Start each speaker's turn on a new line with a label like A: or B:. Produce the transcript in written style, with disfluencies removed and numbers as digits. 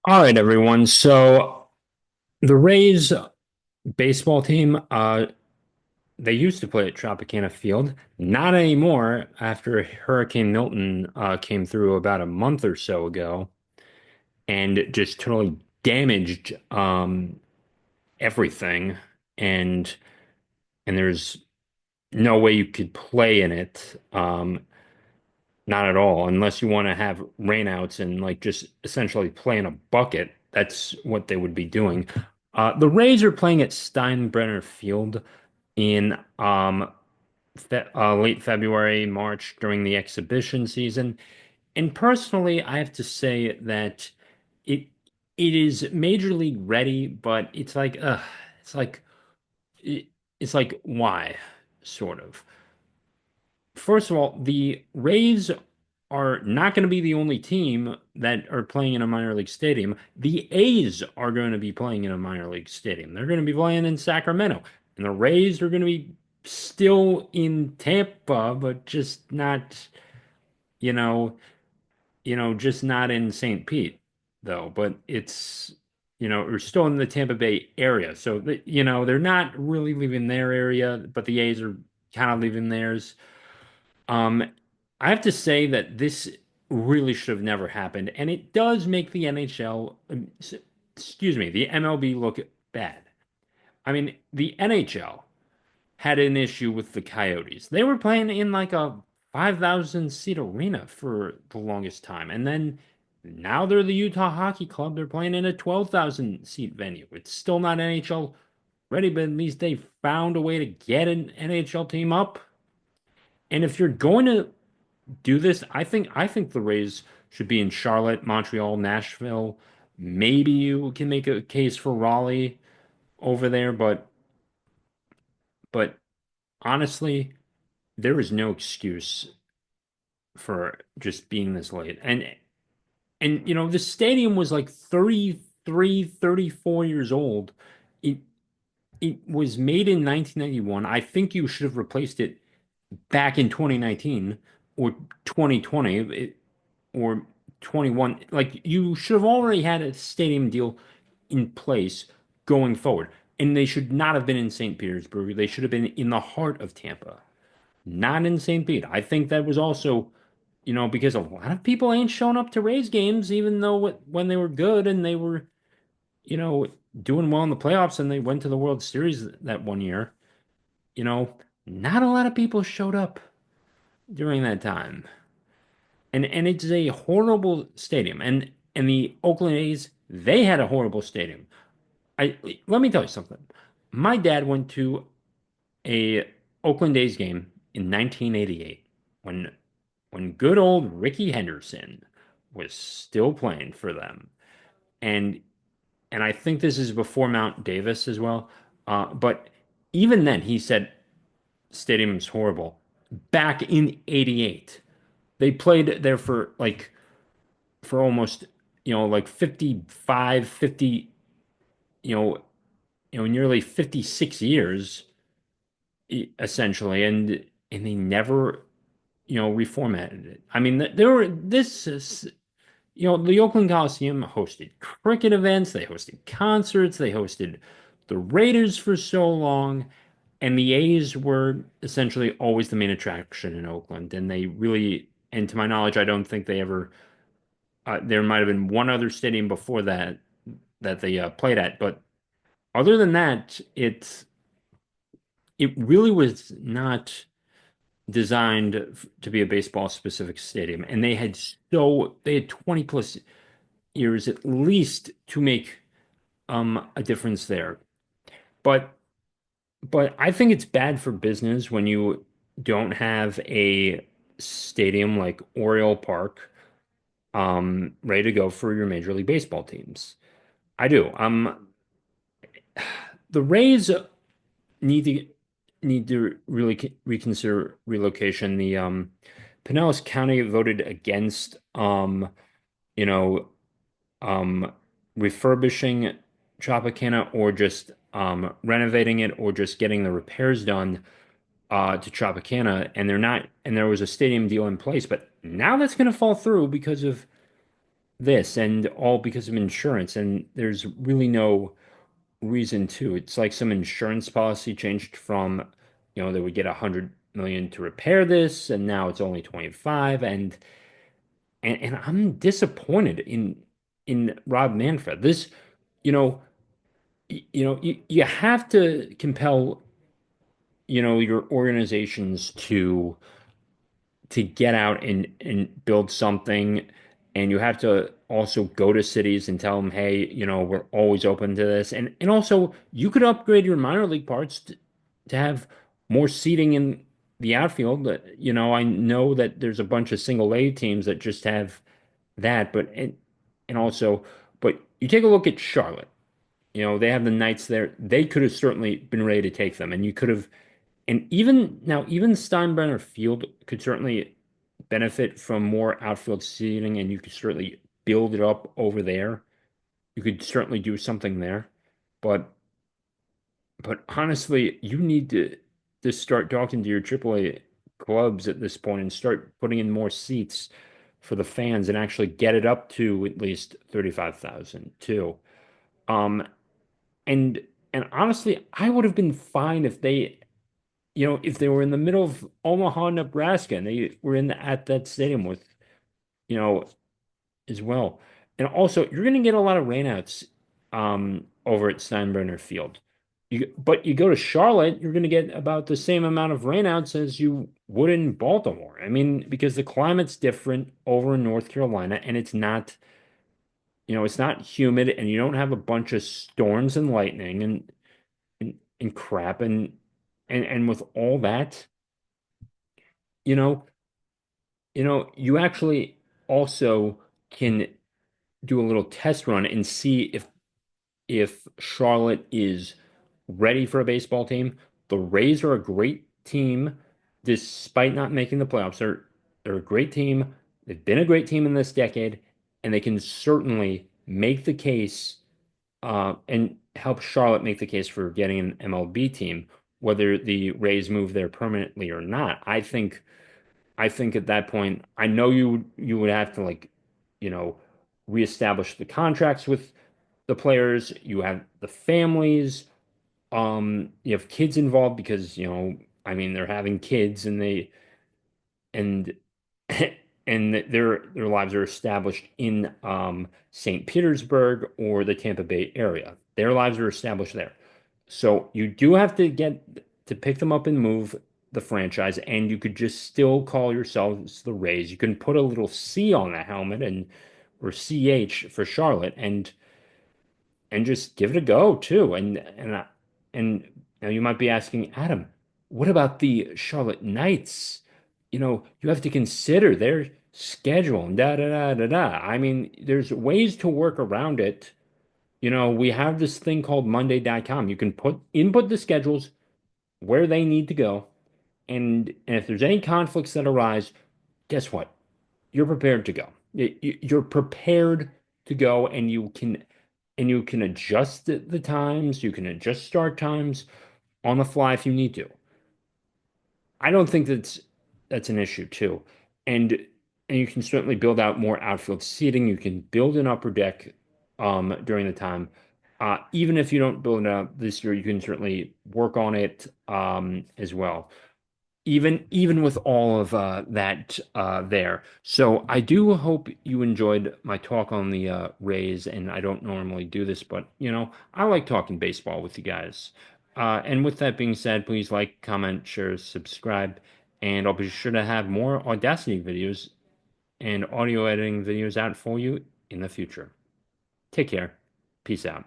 A: All right, everyone. So the Rays baseball team, they used to play at Tropicana Field. Not anymore after Hurricane Milton came through about a month or so ago and just totally damaged everything. And and there's no way you could play in it. Not at all, unless you want to have rainouts and like just essentially play in a bucket. That's what they would be doing. The Rays are playing at Steinbrenner Field in late February, March during the exhibition season. And personally, I have to say that it it is major league ready, but it's like it, it's like why, sort of. First of all, the Rays are not going to be the only team that are playing in a minor league stadium. The A's are going to be playing in a minor league stadium. They're going to be playing in Sacramento. And the Rays are going to be still in Tampa, but just not, you know, just not in St. Pete, though. But it's, we're still in the Tampa Bay area. So, they're not really leaving their area, but the A's are kind of leaving theirs. Um, I have to say that this really should have never happened, and it does make the NHL, excuse me, the MLB look bad. I mean, the NHL had an issue with the Coyotes. They were playing in like a 5,000 seat arena for the longest time, and then now they're the Utah Hockey Club. They're playing in a 12,000 seat venue. It's still not NHL ready, but at least they found a way to get an NHL team up. And if you're going to do this, I think the Rays should be in Charlotte, Montreal, Nashville. Maybe you can make a case for Raleigh over there, but honestly, there is no excuse for just being this late. And the stadium was like 33, 34 years old. It it was made in 1991. I think you should have replaced it back in 2019 or 2020. Or 21. Like you should have already had a stadium deal in place going forward. And they should not have been in St. Petersburg. They should have been in the heart of Tampa, not in St. Pete. I think that was also, because a lot of people ain't showing up to Rays games, even though when they were good and they were, you know, doing well in the playoffs and they went to the World Series that one year, you know, not a lot of people showed up during that time. And it's a horrible stadium. And the Oakland A's, they had a horrible stadium. I Let me tell you something. My dad went to a Oakland A's game in 1988 when when good old Ricky Henderson was still playing for them. And and I think this is before Mount Davis as well. But even then he said stadium's horrible. Back in 88. They played there for almost, like 55, 50, you know, nearly 56 years essentially, and they never, reformatted it. I mean, there were this is, the Oakland Coliseum hosted cricket events, they hosted concerts, they hosted the Raiders for so long, and the A's were essentially always the main attraction in Oakland, and they really, and to my knowledge, I don't think they ever there might have been one other stadium before that they played at, but other than that, it really was not designed to be a baseball specific stadium, and they had 20 plus years at least to make a difference there. But I think it's bad for business when you don't have a stadium like Oriole Park ready to go for your Major League Baseball teams. I do. The Rays need to really reconsider relocation. The Pinellas County voted against you know um refurbishing Tropicana or just renovating it or just getting the repairs done to Tropicana, and they're not, and there was a stadium deal in place, but now that's going to fall through because of this, and all because of insurance. And there's really no reason to. It's like some insurance policy changed from, they would get 100 million to repair this, and now it's only 25. And I'm disappointed in Rob Manfred. This, you know, you have to compel, your organizations to get out and build something. And you have to also go to cities and tell them, hey, we're always open to this. And also you could upgrade your minor league parks to have more seating in the outfield. I know that there's a bunch of single A teams that just have that, and also, but you take a look at Charlotte. They have the Knights there. They could have certainly been ready to take them, and you could have, and even now, even Steinbrenner Field could certainly benefit from more outfield seating, and you could certainly build it up over there. You could certainly do something there, but honestly, you need to start talking to your AAA clubs at this point and start putting in more seats for the fans and actually get it up to at least 35,000 too. Um, and honestly, I would have been fine if they were in the middle of Omaha, Nebraska, and they were at that stadium with, you know, as well. And also, you're going to get a lot of rainouts over at Steinbrenner Field. But you go to Charlotte, you're going to get about the same amount of rainouts as you would in Baltimore. I mean, because the climate's different over in North Carolina, and it's not humid, and you don't have a bunch of storms and lightning and crap, and with all that, you know, you actually also can do a little test run and see if Charlotte is ready for a baseball team. The Rays are a great team despite not making the playoffs. They're a great team. They've been a great team in this decade, and they can certainly make the case and help Charlotte make the case for getting an MLB team, whether the Rays move there permanently or not. I think at that point, I know you would have to like, you know, reestablish the contracts with the players. You have the families. You have kids involved because, I mean, they're having kids and and their lives are established in St. Petersburg or the Tampa Bay area. Their lives are established there. So you do have to get to pick them up and move the franchise, and you could just still call yourselves the Rays. You can put a little C on the helmet and or CH for Charlotte and just give it a go too. And now you might be asking, Adam, what about the Charlotte Knights? You have to consider their schedule and da da da da da. I mean, there's ways to work around it. We have this thing called Monday.com. You can input the schedules where they need to go, and if there's any conflicts that arise, guess what? You're prepared to go. You're prepared to go, and you can adjust the times. You can adjust start times on the fly if you need to. I don't think that's an issue too. And you can certainly build out more outfield seating. You can build an upper deck during the time. Even if you don't build it out this year, you can certainly work on it as well. Even with all of that there. So I do hope you enjoyed my talk on the Rays, and I don't normally do this, but I like talking baseball with you guys. And with that being said, please like, comment, share, subscribe, and I'll be sure to have more Audacity videos and audio editing videos out for you in the future. Take care. Peace out.